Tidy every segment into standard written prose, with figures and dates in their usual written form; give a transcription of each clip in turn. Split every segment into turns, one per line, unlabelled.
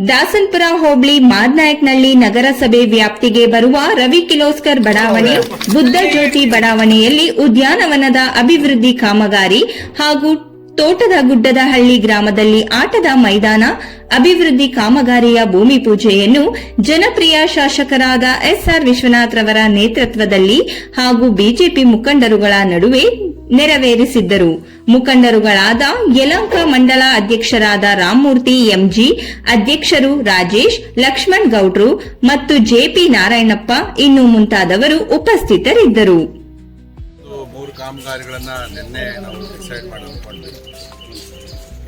ದಾಸನ್ಪುರ ಹೋಬಳಿ ಮಾದ್ನಾಯಕ್ನಹಳ್ಳಿ ನಗರಸಭೆ ವ್ಯಾಪ್ತಿಗೆ ಬರುವ ರವಿ ಕಿರ್ಲೋಸ್ಕರ್ ಬಡಾವಣೆ, ಬುದ್ಧ ಜ್ಯೋತಿ ಬಡಾವಣೆಯಲ್ಲಿ ಉದ್ಯಾನವನದ ಅಭಿವೃದ್ಧಿ ಕಾಮಗಾರಿ ಹಾಗೂ ತೋಟದ ಗುಡ್ಡದಹಳ್ಳಿ ಗ್ರಾಮದಲ್ಲಿ ಆಟದ ಮೈದಾನ ಅಭಿವೃದ್ಧಿ ಕಾಮಗಾರಿಯ ಭೂಮಿ ಪೂಜೆಯನ್ನು ಜನಪ್ರಿಯ ಶಾಸಕರಾದ ಎಸ್ಆರ್ ವಿಶ್ವನಾಥ್ ರವರ ನೇತೃತ್ವದಲ್ಲಿ ಹಾಗೂ ಬಿಜೆಪಿ ಮುಖಂಡರುಗಳ ನಡುವೆ ನೆರವೇರಿಸಿದ್ದರು. ಮುಖಂಡರುಗಳಾದ ಯಲಹಂಕ ಮಂಡಲ ಅಧ್ಯಕ್ಷರಾದ ರಾಮಮೂರ್ತಿ ಎಂಜಿ, ಅಧ್ಯಕ್ಷರು ರಾಜೇಶ್, ಲಕ್ಷ್ಮಣ್ ಗೌಡ್ರು ಮತ್ತು ಜೆಪಿ ನಾರಾಯಣಪ್ಪ ಇನ್ನು ಮುಂತಾದವರು ಉಪಸ್ಥಿತರಿದ್ದರು.
ಮೂರು ಕಾಮಗಾರಿಗಳನ್ನ ನಿನ್ನೆ ನಾವು ಡಿಸೈಡ್ ಮಾಡಿ ಅಂದ್ಕೊಂಡ್ವಿ.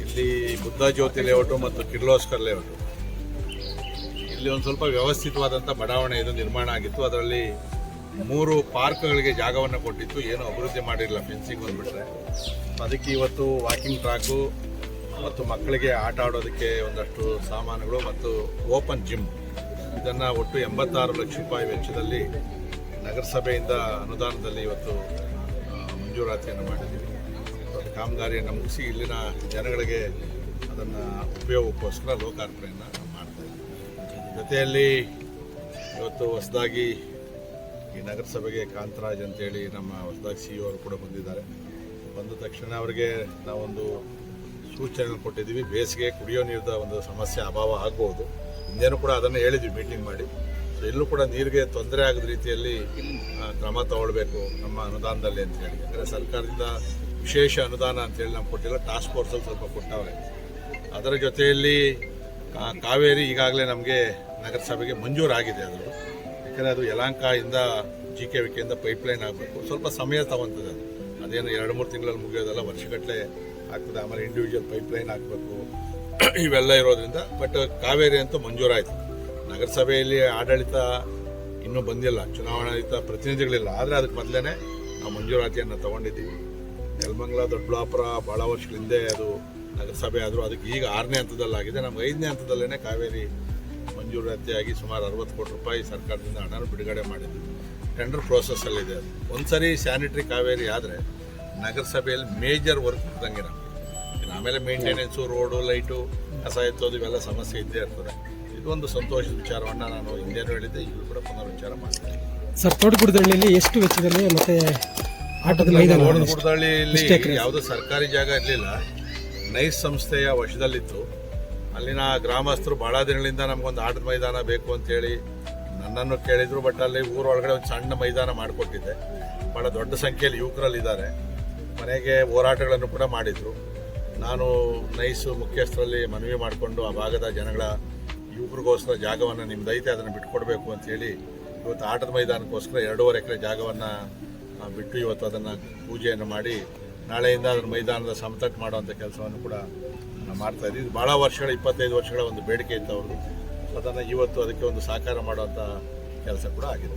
ಇಲ್ಲಿ ಬುದ್ಧ ಜ್ಯೋತಿ ಲೇಔಟು ಮತ್ತು ಕಿರ್ಲೋಸ್ಕರ್ ಲೇಔಟು, ಇಲ್ಲಿ ಒಂದು ಸ್ವಲ್ಪ ವ್ಯವಸ್ಥಿತವಾದಂಥ ಬಡಾವಣೆ ಇದು ನಿರ್ಮಾಣ ಆಗಿತ್ತು. ಅದರಲ್ಲಿ 3 ಪಾರ್ಕ್ಗಳಿಗೆ ಜಾಗವನ್ನು ಕೊಟ್ಟಿತ್ತು, ಏನೂ ಅಭಿವೃದ್ಧಿ ಮಾಡಿರಲಿಲ್ಲ, ಫೆನ್ಸಿಂಗ್ ಬಂದುಬಿಟ್ರೆ. ಅದಕ್ಕೆ ಇವತ್ತು ವಾಕಿಂಗ್ ಟ್ರ್ಯಾಕು ಮತ್ತು ಮಕ್ಕಳಿಗೆ ಆಟ ಆಡೋದಕ್ಕೆ ಒಂದಷ್ಟು ಸಾಮಾನುಗಳು ಮತ್ತು ಓಪನ್ ಜಿಮ್, ಇದನ್ನು ಒಟ್ಟು 86 ಲಕ್ಷ ರೂಪಾಯಿ ವೆಚ್ಚದಲ್ಲಿ ನಗರಸಭೆಯಿಂದ ಅನುದಾನದಲ್ಲಿ ಇವತ್ತು ಮಂಜೂರಾತಿಯನ್ನು ಮಾಡಿದ್ದೀವಿ. ಅದು ಕಾಮಗಾರಿಯನ್ನು ಮುಗಿಸಿ ಇಲ್ಲಿನ ಜನಗಳಿಗೆ ಅದನ್ನು ಉಪಯೋಗಕ್ಕೋಸ್ಕರ ಲೋಕಾರ್ಪಣೆಯನ್ನು ಮಾಡ್ತಾಯಿದ್ದೀವಿ. ಜೊತೆಯಲ್ಲಿ ಇವತ್ತು ಹೊಸದಾಗಿ ಈ ನಗರಸಭೆಗೆ ಕಾಂತರಾಜ್ ಅಂತೇಳಿ ನಮ್ಮ ಹೊಸದಾಗಿ CEO ಅವರು ಕೂಡ ಬಂದಿದ್ದಾರೆ. ಬಂದ ತಕ್ಷಣ ಅವರಿಗೆ ನಾವೊಂದು ಸೂಚನೆ ಕೊಟ್ಟಿದ್ದೀವಿ. ಬೇಸಿಗೆ ಕುಡಿಯೋ ನೀರಿನ ಒಂದು ಸಮಸ್ಯೆ ಅಭಾವ ಆಗ್ಬೋದು, ಹಿಂದೇನೂ ಕೂಡ ಅದನ್ನು ಹೇಳಿದ್ವಿ ಮೀಟಿಂಗ್ ಮಾಡಿ. ಸೊ ಎಲ್ಲೂ ಕೂಡ ನೀರಿಗೆ ತೊಂದರೆ ಆಗದ ರೀತಿಯಲ್ಲಿ ಕ್ರಮ ತಗೊಳ್ಬೇಕು ನಮ್ಮ ಅನುದಾನದಲ್ಲಿ ಅಂತೇಳಿ. ಯಾಕಂದರೆ ಸರ್ಕಾರದಿಂದ ವಿಶೇಷ ಅನುದಾನ ಅಂತೇಳಿ ನಾವು ಕೊಟ್ಟಿಲ್ಲ, ಟಾಸ್ಕ್ ಫೋರ್ಸಲ್ಲಿ ಸ್ವಲ್ಪ ಕೊಟ್ಟವ್ರೆ. ಅದರ ಜೊತೆಯಲ್ಲಿ ಕಾವೇರಿ ಈಗಾಗಲೇ ನಮಗೆ ನಗರಸಭೆಗೆ ಮಂಜೂರಾಗಿದೆ. ಅದು ಯಾಕಂದರೆ ಅದು ಯಲಹಂಕದಿಂದ GKVKಯಿಂದ ಪೈಪ್ಲೈನ್ ಆಗಬೇಕು, ಸ್ವಲ್ಪ ಸಮಯ ತಗೊತದೆ. ಅದೇನು 2-3 ತಿಂಗಳಲ್ಲಿ ಮುಗಿಯೋದಲ್ಲ, ವರ್ಷಗಟ್ಟಲೆ ಆಗ್ತದೆ. ಆಮೇಲೆ ಇಂಡಿವಿಜುವಲ್ ಪೈಪ್ಲೈನ್ ಹಾಕಬೇಕು, ಇವೆಲ್ಲ ಇರೋದ್ರಿಂದ. ಬಟ್ ಕಾವೇರಿ ಅಂತೂ ಮಂಜೂರಾಯಿತು. ನಗರಸಭೆಯಲ್ಲಿ ಆಡಳಿತ ಇನ್ನೂ ಬಂದಿಲ್ಲ, ಚುನಾವಣಾಯುತ ಪ್ರತಿನಿಧಿಗಳಿಲ್ಲ. ಆದರೆ ಅದಕ್ಕೆ ಮೊದಲೇ ನಾವು ಮಂಜೂರಾತಿಯನ್ನು ತೊಗೊಂಡಿದ್ದೀವಿ. ನೆಲಮಂಗಲ, ದೊಡ್ಡಬಳ್ಳಾಪುರ ಭಾಳ ವರ್ಷಗಳ ಹಿಂದೆ ಅದು ನಗರಸಭೆ ಆದರೂ ಅದಕ್ಕೆ ಈಗ 6ನೇ ಹಂತದಲ್ಲಾಗಿದೆ. ನಮ್ಗೆ 5ನೇ ಹಂತದಲ್ಲೇ ಕಾವೇರಿ ಮಂಜೂರಾತಿಯಾಗಿ ಸುಮಾರು 60 ಕೋಟಿ ರೂಪಾಯಿ ಸರ್ಕಾರದಿಂದ ಹಣ ಬಿಡುಗಡೆ ಮಾಡಿದ್ವಿ. ಟೆಂಡರ್ ಪ್ರೋಸೆಸ್ಸಲ್ಲಿದೆ. ಅದು ಒಂದು ಸರಿ ಸ್ಯಾನಿಟರಿ ಕಾವೇರಿ ಆದರೆ ನಗರಸಭೆಯಲ್ಲಿ ಮೇಜರ್ ವರ್ಕ್ ಇದ್ದಂಗೆ ನಮಗೆ. ಆಮೇಲೆ ಮೇಂಟೆನೆನ್ಸು, ರೋಡು, ಲೈಟು, ಕಸ ಎತ್ತೋದು ಇವೆಲ್ಲ ಸಮಸ್ಯೆ ಇದ್ದೇ ಇರ್ತದೆ. ಇದೊಂದು ಸಂತೋಷದ ವಿಚಾರವನ್ನು ನಾನು ಹಿಂದೇನೂ ಹೇಳಿದ್ದೆ, ಈಗಲೂ ಕೂಡ ಪುನರ್ವಿಚಾರ ಮಾಡ್ತೀನಿ.
ಸರ್, ತೋಟಗುಡ್ಡಹಳ್ಳಿಯಲ್ಲಿ ಎಷ್ಟು ವೆಚ್ಚದಲ್ಲಿ ಮತ್ತೆ ಆಟದ ಮೈದಾನ?
ತೋಟಗುಡ್ಡಹಳ್ಳಿಯಲ್ಲಿ ಯಾವುದೋ ಸರ್ಕಾರಿ ಜಾಗ ಇರಲಿಲ್ಲ, ನೈಸ್ ಸಂಸ್ಥೆಯ ವಶದಲ್ಲಿತ್ತು. ಅಲ್ಲಿನ ಗ್ರಾಮಸ್ಥರು ಭಾಳ ದಿನಗಳಿಂದ ನಮಗೊಂದು ಆಟದ ಮೈದಾನ ಬೇಕು ಅಂತೇಳಿ ನನ್ನನ್ನು ಕೇಳಿದರು. ಬಟ್ ಅಲ್ಲಿ ಊರೊಳಗಡೆ ಒಂದು ಸಣ್ಣ ಮೈದಾನ ಮಾಡಿಕೊಟ್ಟಿದ್ದೆ. ಭಾಳ ದೊಡ್ಡ ಸಂಖ್ಯೆಯಲ್ಲಿ ಯುವಕರಲ್ಲಿದ್ದಾರೆ. ಮನೆಗೆ ಹೋರಾಟಗಳನ್ನು ಕೂಡ ಮಾಡಿದರು. ನಾನು ನೈಸು ಮುಖ್ಯಸ್ಥರಲ್ಲಿ ಮನವಿ ಮಾಡಿಕೊಂಡು ಆ ಭಾಗದ ಜನಗಳ ಯುವಕರಿಗೋಸ್ಕರ ಜಾಗವನ್ನು ನಿಮ್ದೈತೆ ಅದನ್ನು ಬಿಟ್ಕೊಡ್ಬೇಕು ಅಂತೇಳಿ ಇವತ್ತು ಆಟದ ಮೈದಾನಕ್ಕೋಸ್ಕರ 2.5 ಎಕರೆ ಜಾಗವನ್ನು ಬಿಟ್ಟು ಇವತ್ತು ಅದನ್ನು ಪೂಜೆಯನ್ನು ಮಾಡಿ ನಾಳೆಯಿಂದ ಅದರ ಮೈದಾನದ ಸಮತಟ್ಟು ಮಾಡುವಂಥ ಕೆಲಸವನ್ನು ಕೂಡ ಮಾಡ್ತಾಯಿದ್ದೀವಿ. ಇದು ಭಾಳ ವರ್ಷಗಳ 25 ವರ್ಷಗಳ ಒಂದು ಬೇಡಿಕೆ ಇತ್ತು ಅವ್ರದ್ದು. ಅದನ್ನು ಇವತ್ತು ಅದಕ್ಕೆ ಒಂದು ಸಾಕಾರ ಮಾಡುವಂಥ ಕೆಲಸ ಕೂಡ ಆಗಿದೆ.